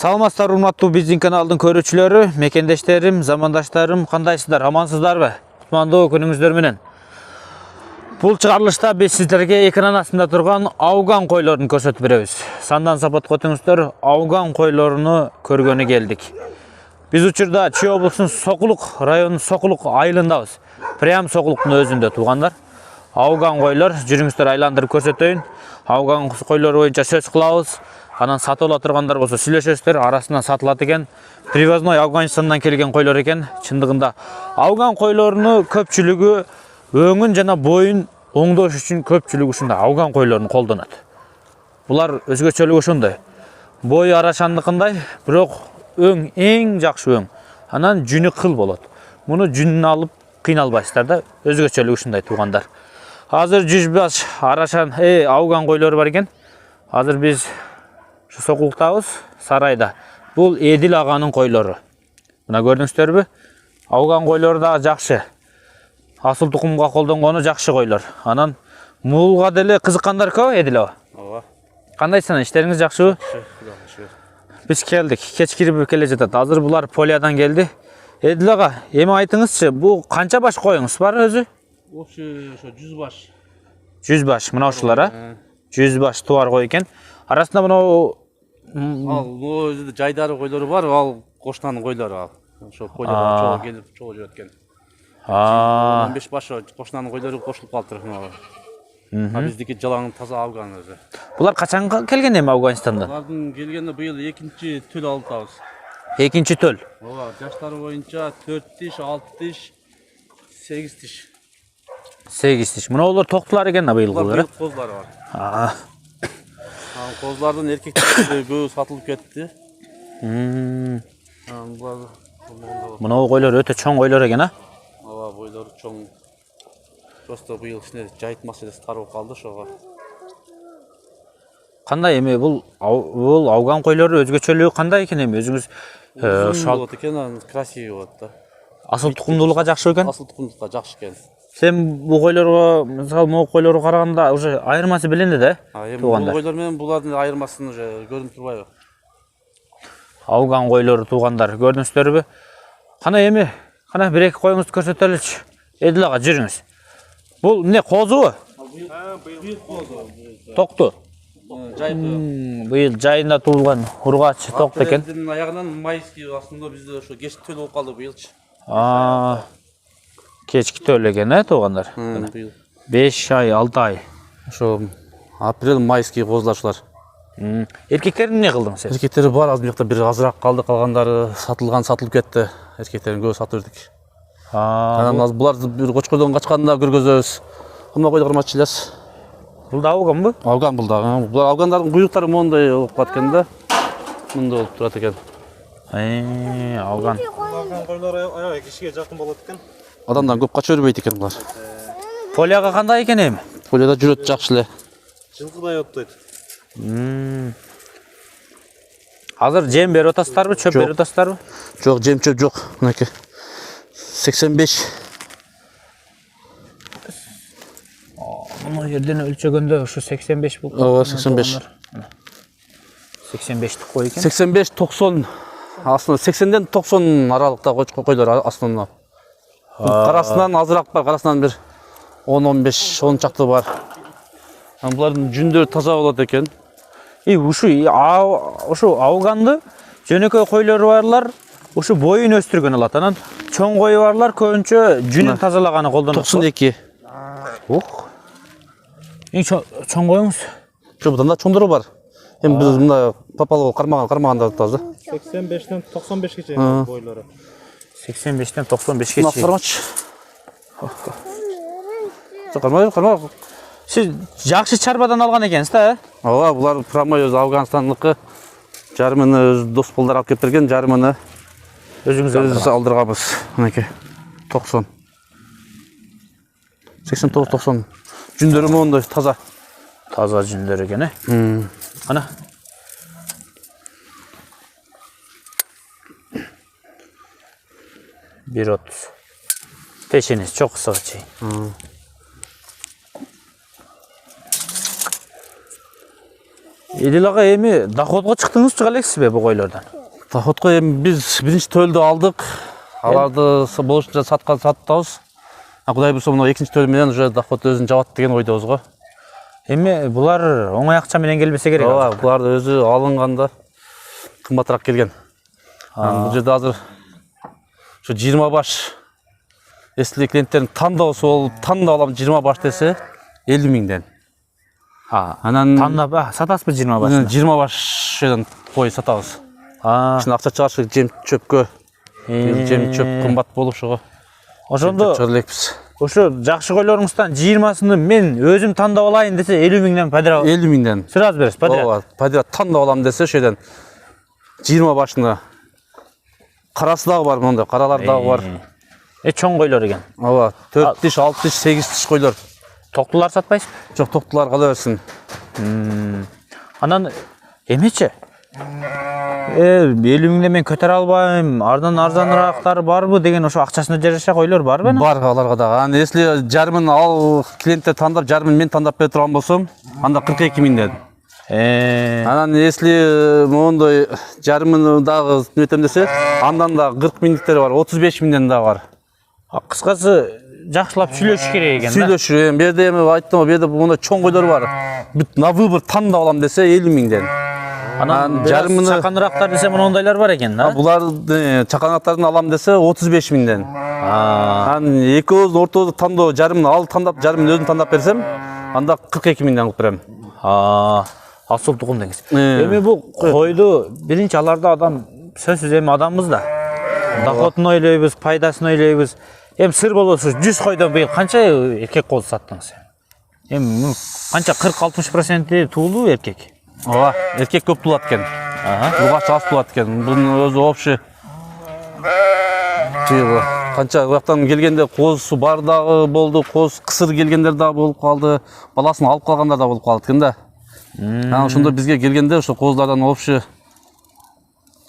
Саламатсыздар, урматтуу биздин каналдын көрүүчүлөрү, мекендештерим, замандаштарым, кандайсыздар, амансыздарбы? Кутмандуу күнүңүздөр менен. Бул чыгарылышта биз сиздерге экран астында турган ауган койлорун көрсөтүп беребиз. Сандан сапат көтүңүздөр, ауган койлоруну көргөнү келдик. Биз учурда Чүй облусунун Сокулук районунун Сокулук айылындабыз. Прям Сокулуктун өзүндө туугандар. Ауган койлор, жүрүңүздөр айландырып көрсөтөйүн. Ауган койлору боюнча сөз кылабыз. Анан сатыла тургандар болсо сүйлөшөсүздөр, арасынан сатылат экен. Привозной Афганистандан келген койлор экен. Чындыгында ауган койлоруну көпчүлүгү өңүн жана боюн оңдош үчүн көпчүлүгү ушундай ауган койлорун колдонот. Булар өзгөчөлүгү ошондой. Бою арашандыкындай, бирок өң эң жакшы өң. Анан жүнү кыл болот. Муну жүнүн алып кыйналбайсыздар да, өзгөчөлүгү ушундай туугандар. Азыр 100 баш арашан ауган койлору бар экен. Азыр биз Сокулуктабыз, сарайда. Бул Эдил аганын койлору. Мына көрдүңүздөрбү? Ауган койлору да жакшы. Асыл тукумга колдонгону жакшы койлор. Анан мулга деле кызыккандар көп, Эдил ага. Ооба. Кандайсың, иштериңиз жакшыбы? Биз келдик, кеч кирип келе жатат. Азыр булар Полиядан келди. Эдил ага, эми айтыңызчы, бул канча баш коюңуз бар өзү? Ошо 100 баш. 100 баш, мына ушулар, а? 100 баш туар кой экен. Арасында мына Ал өзү жайдары койлору бар, ал кошунанын койлору ал. Ошо койлор чогуу келип чогуу жүрөткөн. 15 баш кошунанын койлору кошулуп калыптыр. Биздики жалаң таза ауган өзү. Булар качан келген эми Афганистандан? Булардын келгени быйыл 2-чи төл алып. 2-чи төл. Ооба, жаштары боюнча 4 тиш, 6 тиш, 8 тиш. 8 тиш. Мына олар токтулар экен быйылгылар. Быйыл козлары бар. Козлардын эркектери көбү сатылып кетти. Мына койлор өтө чоң койлор экен, а? Ооба, бойлору чоң. Просто быйыл ичине жайыт маселеси таралып калды ошого. Кандай эми бул ауган койлору өзгөчөлүгү кандай экен эми өзүңүз болот экен, красивый болот да. Асыл тукумдуулукка жакшы экен? Асыл тукумдукка жакшы экен. Сен бул койлорго, мисалы, могу койлорго караганда уже айырмасы билинди да? Эми бул койлор менен булардын айырмасын уже көрүнүп турбайбы? Ауган койлору туугандар, көрдүңүздөрбү? Кана эми, кана бир-эки коюңузду көрсөтөлүчү. Эдил ага, жүрүңүз. Бул эмне, козубу? Быйыл козу. Токту. Жайыты. Быйыл жайында туулган ургач токт экен. Апрелдин аягынан майский астында бизде ошо кеч төл болуп калды быйылчы. Кечки төл экен, туугандар. 5 ай, 6 ай. Ошо апрель майский козлар. Эркектерин эмне кылдың сен? Эркектери бар, аз биракта бир азыраак калды, калгандары сатылып кетти. Эркектерин көбү сатып бердик. Анан аз буларды бир кочкойдон качканда көргөзөбүз. Кымда койду карматчылас. Бул да ауганбы? Ауган бул да. Булар аугандардын куюктары моундай болуп калат экен да. Мындай болуп турат экен. Ауган. Ауган койлор аябай кишиге жакын болот экен. Адамдан көп кача бербейт экен булар. Полияга кандай экен эми? Полияда жүрөт жакшы эле. Жылкыдай оттойт. Азыр жем берип атасыздарбы, чөп берип атасыздарбы? Жок, жем-чөп жок. Мынакей. 85. Мына жерден өлчөгөндө ушу 85 болуп. Ооба, 85. 85 кой экен. 85-90. Аслында 80ден 90 аралыкта койлор аслында. Карасынан азыраак бар, карасынан бир 10-15, 10 чакты бар. Булардын жүндөрү таза болот экен. Ушу ауганды жөнөкөй койлору барлар ушу боюн өстүргөн алат. Анан чоң кою барлар көбүнчө жүнүн тазалаганы колдонот. 92. Эң чоң коюңуз? Жобудан да чоңдору бар. Эми биз мында папалуу кармаганда атабыз да. 85ден 95ге чейин бойлору. 85ден 95ге чейин. Кармач. Карма. Сиз жакшы чарбадан алган экенсиз да? Ооба, булар прямой өз Афганистандыкы. Жарымыны өз дос балдар алып келип берген, жарымыны өзүңүз алдырганбыз. Мынакей 90. 89-90. Жүндөрү моундай таза. Таза жүндөр экен, Ана. Bir 30. Peşiniz çok kısa çeyin. Edil ağa эми доходго чыктыңызчы элексизби бу койлордон? доходко эми биз биринчи төлдү алдык. Аларды болушунча сатабыз. Кудай буйрса мына экинчи төлү менен уже доход өзүн жабат деген ойдобуз го. Эми булар оңой акча менен келбесе керек. Ооба, булар өзү алынганда кымбатыраак келген. Бул жерде азыр ошо 20 баш эсли клиенттердин тандоосу болуп, тандап алам 20 баш десе 50 миңден. Анан Тандап сатасызбы 20 баш? 20 башдан кой сатабыз. Ушуну акча чыгарышып жем чөпкө. Жем чөп кымбат болуп ошого. Ошондо чыгарыпбыз. ошо жакшы койлоруңуздан 20-сыны мен өзүм тандап алайын десе 50 миңден падира. 50 миңден. Сразу бересиз падира. Ооба, падира тандап алам десе ошодон 20 башына. Карасы дагы бар монда, каралар дагы бар. Чоң койлор экен. Ооба, 4 тиш, 6 тиш, 8 тиш койлор. Токтулар сатпайсызбы? Жок, токтулар кала берсин. Анан эмечи? 50 миңден мен көтөрө албайм, ардан арзаныраактары барбы деген ошо акчасына жараша койлор барбы? Бар аларга дагы. Аны если жарымын ал клиенттер тандап, жарымын мен тандап бере турган болсом, анда 42 миңден. Анан если мондой жарымын дагы нетем десе, андан да 40 миңдиктер бар, 35 миңден да бар. Кыскасы жакшылап сүйлөшүш керек экен да. Сүйлөшүп, бу жерде эми айттым, бу жерде мондай чоң койлор бар. Бүт на выбор тандап алам десе 50 миңден. Анан жарымыны чаканыраактар десе монондайлар бар экен да. Булар чаканыраактарын алам десе 35 миңден. Анан экөөбүздүн ортобузду тандоо жарымын ал тандап, жарымын өзүм тандап берсем, анда 42 миңден кылып берем. Асыл тукум деңиз. Эми бул койду биринчи аларда адам сөзсүз эми адамбыз да. Доходун ойлойбуз, пайдасын ойлойбуз. Эми сыр болосуз 100 койдон быйыл канча эркек козу саттыңыз? Эми канча 40-60% туулуу эркек? Ооба, эркек көп туулат экен. Ургач аз туулат экен. Бунун өзү общий канча жактан келгенде козусу бар дагы болду, коз кысыр келгендер дагы болуп калды, баласын алып калгандар да болуп калат экен да. Анан ошондо бизге келгенде ошо козулардан общий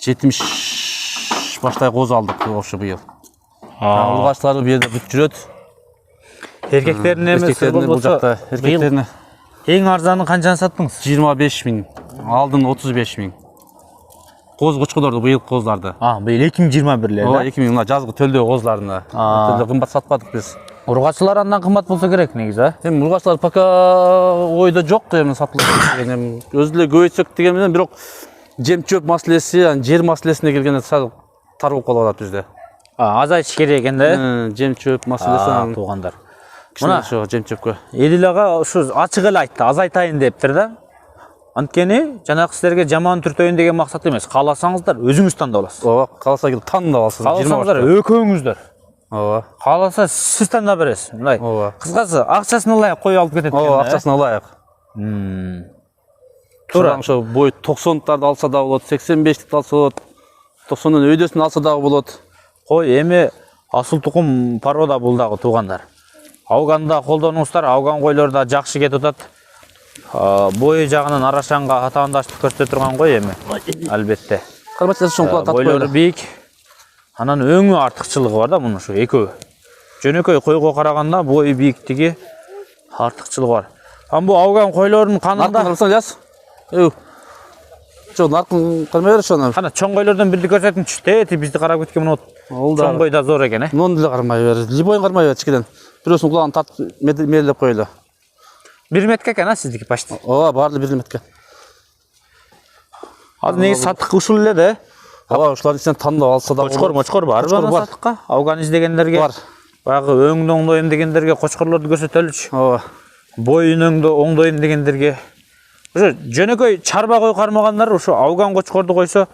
70 баштай коз алдык общий быйыл. Ургачлары бу жерде бүт жүрөт. Эркектерин эми сыр болсо, эркектерине эң арзаны канчаны саттыңыз? 25 миң, алдын 35 миң. Коз кочколорду быйыл козларды. Быйыл 2021 эле. Ооба, 2000 мына жазгы төлдөө козларына. Төлдө кымбат сатпадык биз. Ургачылар андан кымбат болсо керек негизи, Эми ургачылар пока ойдо жок эми сатылып деген эми өзү эле көбөйтсөк деген менен бирок жем чөп маселеси, жер маселесине келгенде сал тар болуп калып атат бизде. Азайтыш керек экен да. Жем чөп маселеси туугандар. Мына ошо жем чөпкө. Элил ага ушу ачык эле айтты, азайтайын дептир да. Анткени жанагы силерге жаман түртөйүн деген максат эмес. Кааласаңыздар өзүңүз тандап аласыз. Ооба, кааласа келип тандап аласыз. Кааласаңыздар экөөңүздөр. Ооба. Кааласа сиз тандап бересиз. Мындай. Ооба. Кыскасы акчасын ылайык коюп алып кетет экен. Ооба, акчасын ылайык. Туура. Ошо бой 90-тарды алса да болот, 85-тикти алса болот. 90-дон өйдөсүн алса дагы болот. Кой эми асыл тукум порода бул дагы туугандар. Ауганда колдонуңуздар, ауган койлор да жакшы кетип атат. Бою жагынан Арашанга атаандаштык көрсөтө турган кой эми. Албетте. Карбачасы чоңкула татып бойлору бийик. Анан өңү артыкчылыгы бар да мунун ушу экөө. Жөнөкөй койго караганда бою бийиктиги артыкчылыгы бар. Ам бу ауган койлордун канында наркын жаз. Жо наркын кармай бер ошону. Кана чоң койлордон бирди көрсөтүңчү. Тети бизди карап кеткен мына чоң кой да зор экен, Муну деле кармай бер. Любойн кармай бер чекеден. Бирөөсүн кулагын тартып мелдеп коелу. 1 метрге экен сиздики почти. Ооба, баары 1 метрге. Азыр неги сатык ушул эле да. Ооба, ушулардын ичинен тандап алса да. Кочкор бар. Сатыкка. Ауган издегендерге бар. Баягы өңдө оңдойм дегендерге кочкорлорду көрсөтөлүчү. Ооба. Боюн өңдө оңдойм дегендерге. Ошо жөнөкөй чарба кой кармагандар ошо ауган кочкорду койсо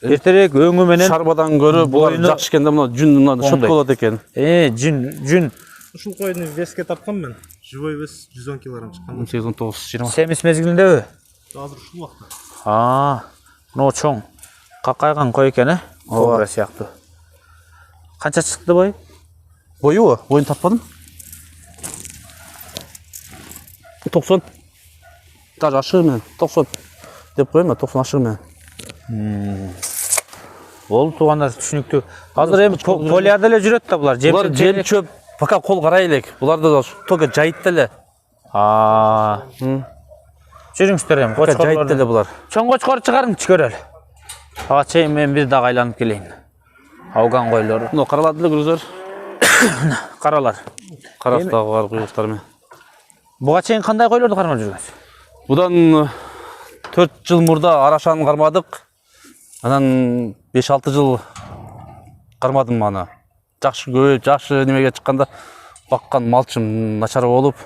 эртерээк өңү менен чарбадан көрө боюну жакшы экен да, мына жүн мына шөт болот экен. Жүн. Ушул койдун веске тапкан мен. Живой вес 110 кг чыккан. 18-19-20. Семис мезгилиндеби? Азыр ушул убакта. Мына чоң какайган кой экен, Кобра сыяктуу. Канча чыкты бой? Боюбу? Боюн таппадым. 90. Даже ашыгы менен 90 деп коем, 90 ашыгы менен. Болду туугандар, түшүнүктүү. Азыр эми полияда эле жүрөт да булар. Булар жем чөп, пока кол карай элек. Буларды да только жайыт эле. Жүрүңүздөр эми кочкорлорду. Жайыт эле булар. Чоң кочкор чыгарыңчы көрөлү. Ага чейин мен бир дагы айланып келейин. Ауган койлору. Мына каралады эле көрүңүздөр. Каралар. Карактагы бар куйруктар менен. Буга чейин кандай койлорду кармап жүргөнсүз? Будан 4 жыл мурда арашаны кармадык. Анан 5-6 жыл кармадым аны. Жакшы көбөйүп, жакшы немеге чыкканда баккан малчым начар болуп,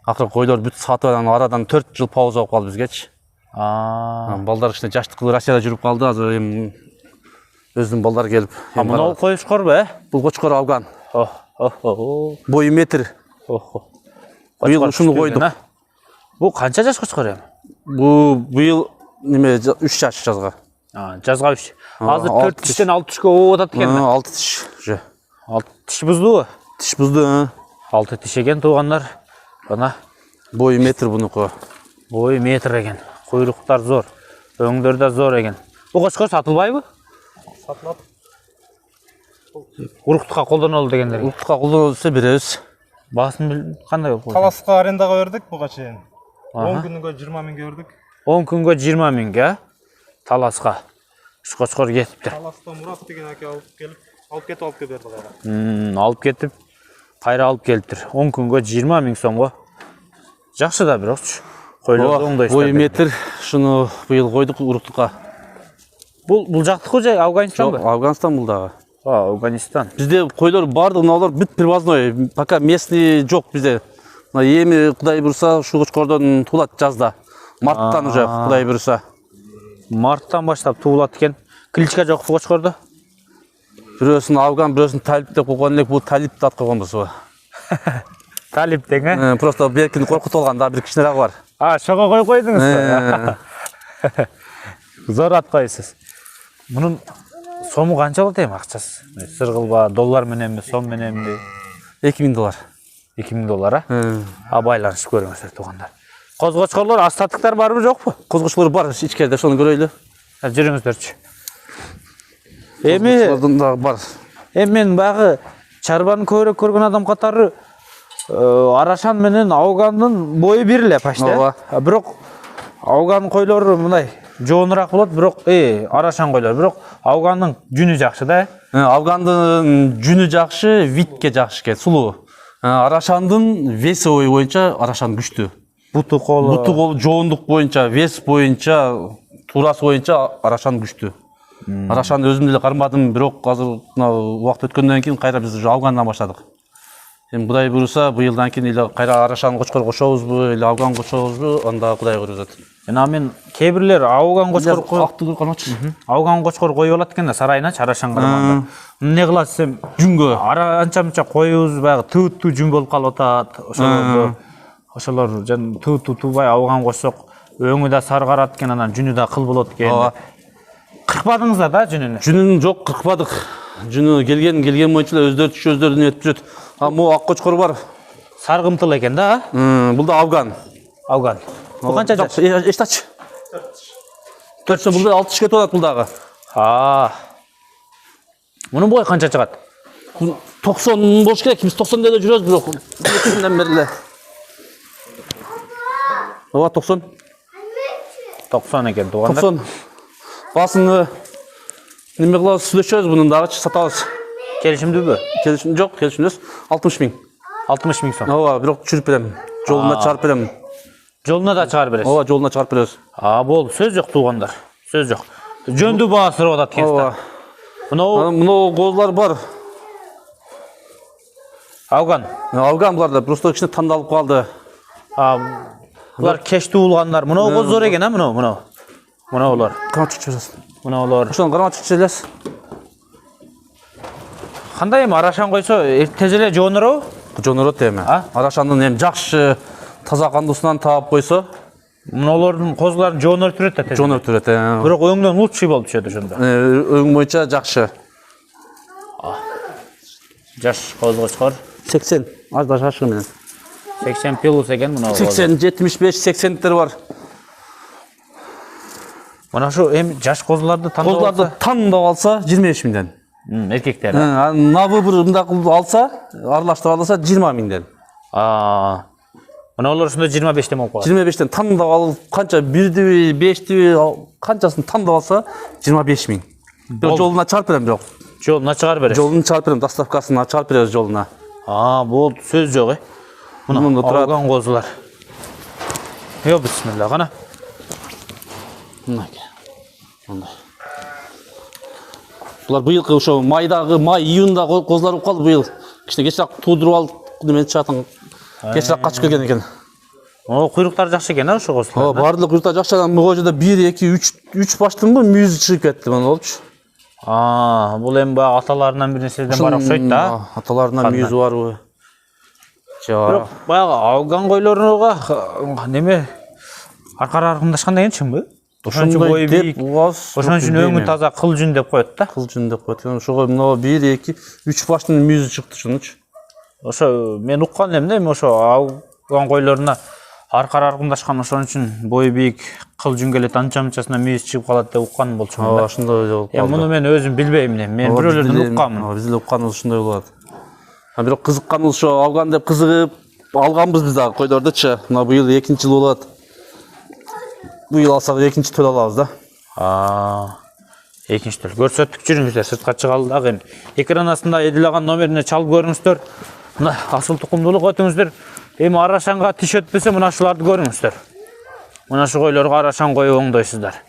акыры койлор бүт сатып анан арадан 4 жыл пауза болуп калды бизгечи. Балдар кичине жаштык Россияда жүрүп калды. Азыр эми өзүнүн балдар келип. Мына коюшкор бе? Бул кочкор Афган. Бою метр. Быйыл ушуну койдук. Бул канча жаш кочкор эми? Бул быйыл неме 3 жаш жазга. Жазга 3. Азыр 4 тиштен 6 тишке ооп атат экен. 6 тиш уже. 6 тиш буздубу? Тиш бузду. 6 тиш экен туугандар. Бана бою метр бунуку. Бою метр экен. Куйруктар зор. Өңдөр да зор экен. Бул кочкор сатылбайбы? Сатылат. Уруктукка колдонолду дегендер. Уруктукка колдонолса беребиз. Баасын кандай болуп? Таласка арендага бердик буга чейин. 10 күнгө 20 миңге бердик. 10 күнгө 20 миңге Таласка. Уш кочкор кетиптир. Таласта Мурат деген аке алып кетип берди кайра. Алып кетип, кайра алып келиптир. 10 күнгө 20 миң сомго. Жакшы да бирокчу. Койлорду оңдойсуздар. Бою метр, шуну быйыл койдук уруктукка. Бул жактыкы же Афганистан Жок, Афганистан бул дагы. Афганистан. Бизде койлор бардыгы мыналар бүт привозной. Пока местный жок бизде. Мына эми Кудай буйруса ушу кочкордон туулат жазда. Марттан уже Кудай буйруса. Марттан баштап туулат экен. Кличка жок бу кочкордо. Бирөөсүн Афган, бирөөсүн Талип деп койгон элек, бул Талип деп ат койгонбуз. Талип деген, Просто беркин коркутуп алган да бир кичинерээги бар. Шого койдуңуз. Зор ат койсуз. Мунун сому канча болот эми акчасы? Сыргылба, доллар мененби, сом мененби? 2000 доллар. 2000 доллар, байланышып көрүңүздөр туугандар. Козгочкорлор, астаттыктар барбы жокпу? Козгочколор бар ичкерде, ошону көрөйлү. Жүрүңүздөрчү. Эми Козгочколордун дагы бар. мен багы чарбаны көбүрөөк көргөн адам катары Арашан менен Аугандын бою бир эле почти. Бирок Ауган койлору мындай жоонураак болот, бирок Арашан койлор, бирок Аугандын жүнү жакшы да. Афгандын жүнү жакшы, витке жакшы экен, сулуу. Арашандын веси боюнча Арашан күчтүү. Буту колу жоондук боюнча, вес боюнча, туурасы боюнча Арашан күчтүү. Арашанды өзүм деле кармадым, бирок азыр убакыт өткөндөн кийин кайра биз Афгандан баштадык. Эми Кудай буйруса, быйылдан кийин эле кайра Арашан кочкор кошобузбу, эле Афган кошобузбу, анда Кудай көрөзөт. Мен кээ бирлер Ауган кочкор актыгы кармачы. Ауган кочкор коюп алат экен да сарайыначы Арашан кармаганда. Эмне кыласыз эми? Жүнгө. Анча-мынча коюбуз баягы туу жүн болуп калып атат. Ошолор жан туубай Ауган кошсок, өңү да саргарат экен, анан жүнү да кыл болот экен. Кыркпадыңыздар да жүнүнү? Жүнүн жок, кыркпадык. Жүнү келген боюнча өздөрү түшү, өздөрү нетип жүрөт. Могу ак кочкор бар. Саргымтыл экен да? Бул да Афган. Афган. Бул канча жаш? Эчтач. 4 жаш. Бул да 6 кетип атат бул дагы. Мунун бою канча чыгат? 90 болуш керек. Биз 90 деле жүрөбүз, бирок күндөн бери эле. 90. 90 экен туугандар. 90. Басыны неме кылабыз, сүйлөшөбүз, мунун дагычы сатабыз. Келишимдүүбү? Келишим жок, келишим эмес. 60 миң. 60 миң сом. Бирок түшүрүп берем. Жолуна чыгарып берем. Жолуна да чыгарып бересиз? Жолуна чыгарып беребиз. Болду, сөз жок туугандар. Сөз жок. Жөндүү баа сурап атат экенсиз. Мына козулар бар. Афган. Афган булар да просто кичине тандалып калды. Булар кеч туулгандар. Мына коз зор экен, мына. Мына улар. Канча чыгасыз? Мына улар. Ошону кармап чыгасыз. Кандай эми Арашан койсо, тез эле жоонурабы? Жоонурат эми. Арашандын эми жакшы таза кандуусунан таап койсо, Мыналардын козулардын жоонор түрөт да тез. Жоонор түрөт. Бирок өңдөн лучший болуп түшөт ошондо. Өң боюнча жакшы. Жаш козгочкор 80. Аз да жашы менен. 80 плюс экен мына. 80, 75, 80тер бар. Мына шу эми жаш козуларды тандап алса 25 миңден. Эркектер. Набы бир мындай алса, аралаштырып алса 20 миңден. Мына олар ушунда 25 болуп калат. 25-тен тандап алып, канча 1-ди, 5-ди, канчасын тандап алса 25 000. Жолуна чыгарып берем жок. Жолуна чыгарып бересиз. Жолун чыгарып берем, доставкасына чыгарып беребиз жолуна. Болду, сөз жок, Мында турат. Алган козулар. Бисмилла, кана. Мынакей. Булар быйылкы ошо май, июнда козулар болуп калды быйыл. Кичине кечирээк туудуруп алып, немен чыгатын. Кечирээк качып келген экен. Куйруктар жакшы экен, ошо козулар. Бардык куйруктар жакшы. Мына жерде 1, 2, 3 баштын мүйүзү чыгып кетти мына болчу. Бул эми баягы аталарынан бир нерседен бар окшойт да. Аталарынан мүйүзү барбы? Бирок баягы ауган койлорго неме аркара аркындашкан деген чынбы? Ошондой бою бийик. Ошон үчүн өңү таза кыл жүн деп коет да. Кыл жүн деп коет. Ошого мына 1, 2, 3 баштын мүйүзү чыкты шунучу. Ошо мен уккан элем да, эми ошо ауган койлоруна аркара аркындашкан, ошон үчүн бою бийик кыл жүн келет, анча-мынчасына мүйүз чыгып калат деп уккан болчумун да. Ошондой болуп калды. Муну мен өзүм билбейм эле. Мен бирөөлөрдөн укканмын. Биз эле укканыбыз ушундай болот. Бирок кызыкканыбыз ошо алган деп кызыгып алганбыз биз дагы койлордучу. Мына быйыл 2-жыл болот. Быйыл алсак 2-жыл алабыз да. 2-жыл. Көрсөттүк жүрүңүздөр, сыртка чыгалы дагы эми. Экран астында Эдил аган номерине чалып көрүңүздөр. Мына асыл тукумдуулук өтүңүздөр. Эми арашанга тиш өтпөсө мына ушуларды көрүңүздөр. Мына шу койлорго арашан коюп оңдойсуздар.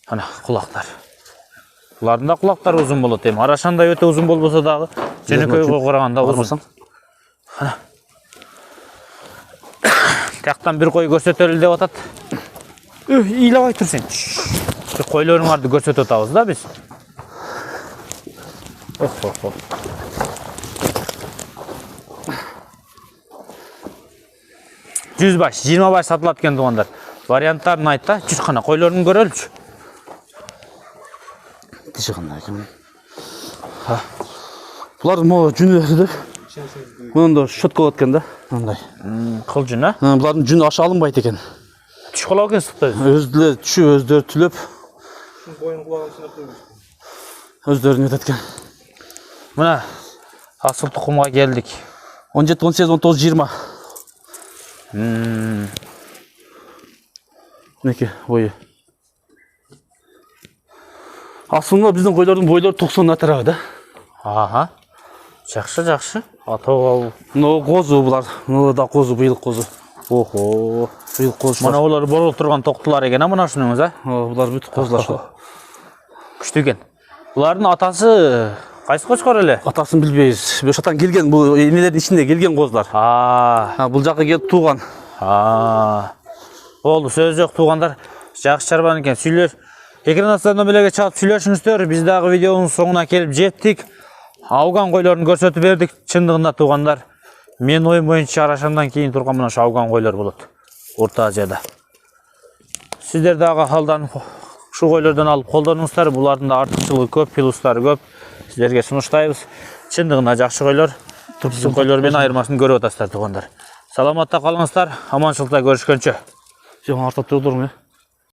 Ана кулактар. Булардын да кулактары узун болот эми. Арашандай өтө узун болбосо дагы жөнөкөйгө караганда узун. Ана. Тияктан бир кой көрсөтөлү деп атат. Ыйлабай тур сен. Койлоруңарды көрсөтүп атабыз да биз. Жүз баш, 20 баш сатылат экен туугандар. Варианттарын айт да, жүз кана койлорун көрөлүчү. Тиши кандай экен. Булар могу жүнү. Мында щетка болот экен да. Мындай. Кыл жүн, а? Булардын жүнү аша алынбайт экен. Түш калабы экен суктай. Өздөрү түшүп, өздөрү түлөп, Boyun kulağın içine koymuş. өздөрү нетет экен. Мына асыл тукумга келдик. 17, 18, 19, 20. Неке бою. Асылында биздин койлордун бойлору 90 атырабы да. Жакшы, жакшы. Атоо. Мына козу булар. Мына да козу, быйыл козу. Быйыл козу. Мына олар борулуп турган токтулар экен, мына шунуңуз, а? Булар бүт козулар ошо. Күчтүү экен. Булардын атасы кайсы кочкор эле? Атасын билбейбиз. Бешатан келген, бул эмелердин ичинде келген козулар. Бул жакка келип тууган. Болду, сөз жок туугандар. Жакшы чарбан экен. Сүйлөш. Экран астынан белеге чалып сүйлөшүңүздөр. Биз дагы видеонун соңуна келип жеттик. Ауган койлорун көрсөтүп бердик. Чындыгында туугандар, мен оюм боюнча арашандан кийин турган мына шу ауган койлор болот. Орто Азияда. Сиздер дагы алдан шу койлордон алып колдонуңуздар. Булардын да артыкчылыгы көп, плюстары көп. Сиздерге сунуштайбыз. Чындыгында жакшы койлор. Түпсү койлор менен айырмасын көрүп атасыздар туугандар. Саламатта калыңыздар. Аманчылыкта көрүшкөнчө. Жөн артта турдурму?